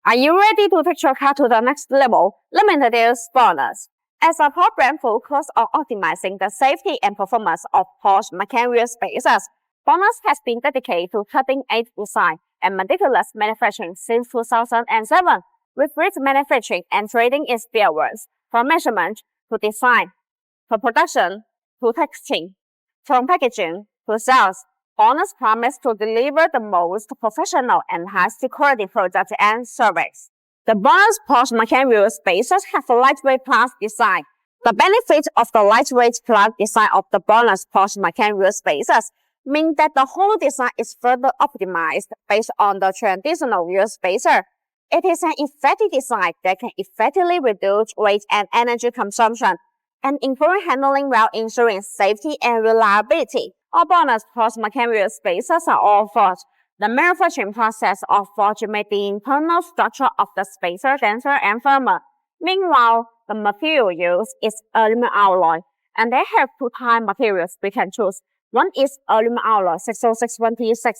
Are you ready to take your car to the next level? Let me introduce BONOSS. As a top brand focused on optimizing the safety and performance of Porsche Macan rear spaces, BONOSS has been dedicated to cutting-edge design and meticulous manufacturing since 2007, with rich manufacturing and trading experience, from measurement to design, from production to testing, from packaging to sales. BONOSS promises to deliver the most professional and high-quality products and service. The BONOSS Porsche Macan rear spaces have a lightweight plus design. The benefits of the lightweight plus design of the BONOSS Porsche Macan rear spaces mean that the whole design is further optimized based on the traditional rear spacer. It is an effective design that can effectively reduce weight and energy consumption and improve handling while ensuring safety and reliability. All BONOSS Porsche Macan rear spaces are all forged. The manufacturing process of forging made the internal structure of the spacer denser and firmer. Meanwhile, the material used is aluminum alloy, and they have two type materials we can choose. One is aluminum alloy 6061T6,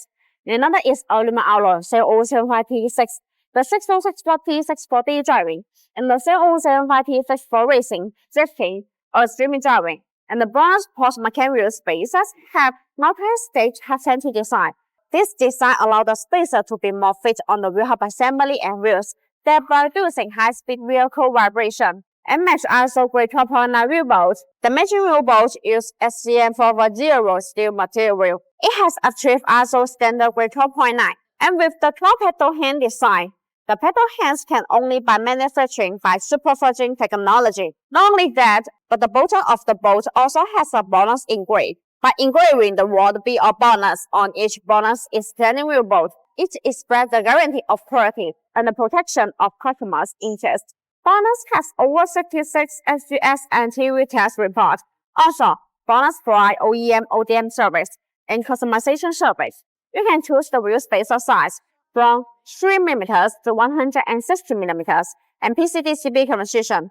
and another is aluminum alloy 0075T6. The 6061T6 for day driving, and the 0075T6 for racing, drifting, or streaming driving. And the BONOSS Porsche Macan rear spaces have multi-stage assembly design. This design allows the spacer to be more fit on the wheel hub assembly and wheels, thereby reducing high-speed vehicle vibration. And match ISO grade 12.9 wheel bolts. The matching wheel bolts use SCM410 steel material. It has achieved ISO standard grade 12.9. And with the 12-pedal hand design, the pedal hands can only be manufactured by superforging technology. Not only that, but the bottom of the bolt also has a BONOSS engraved. By engraving the word B or BONOSS on each BONOSS steering wheel bolt, it expresses the guarantee of quality and the protection of customers' interests. BONOSS has over 66 SGS and TV test reports. Also, BONOSS provides OEM ODM service and customization service. You can choose the wheel spacer size from 3 mm to 160 mm and PCDCB conversion.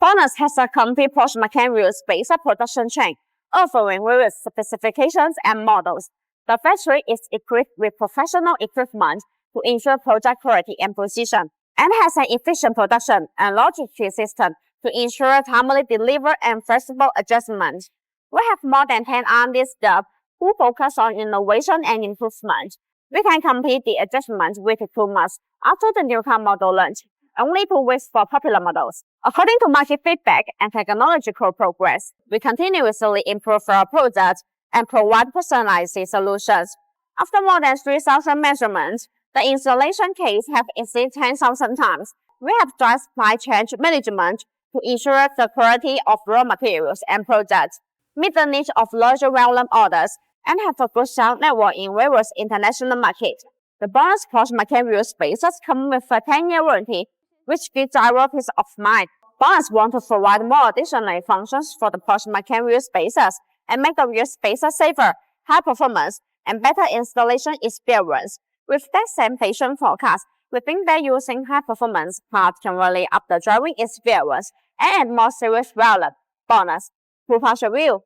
BONOSS has a complete Porsche Macan rear spacer production chain, offering various specifications and models. The factory is equipped with professional equipment to ensure product quality and precision, and has an efficient production and logistics system to ensure timely delivery and flexible adjustment. We have more than 10 R&D staff who focus on innovation and improvement. We can complete the adjustment with 2 months after the new car model launch, only 2 weeks for popular models. According to market feedback and technological progress, we continuously improve our products and provide personalized solutions. After more than 3,000 measurements, the installation case have exceeded 10,000 times. We have done supply chain management to ensure the quality of raw materials and products, meet the needs of larger volume orders, and have a good sales network in various international markets. The BONOSS Porsche Macan rear spaces come with a 10-year warranty, which gives driver peace of mind. BONOSS want to provide more additional functions for the Porsche Macan rear spaces and make the rear spacer safer, high performance, and better installation experience. With that same patient forecast, we think that using high performance parts can really up the driving experience and add more serious value. BONOSS. Full Porsche View.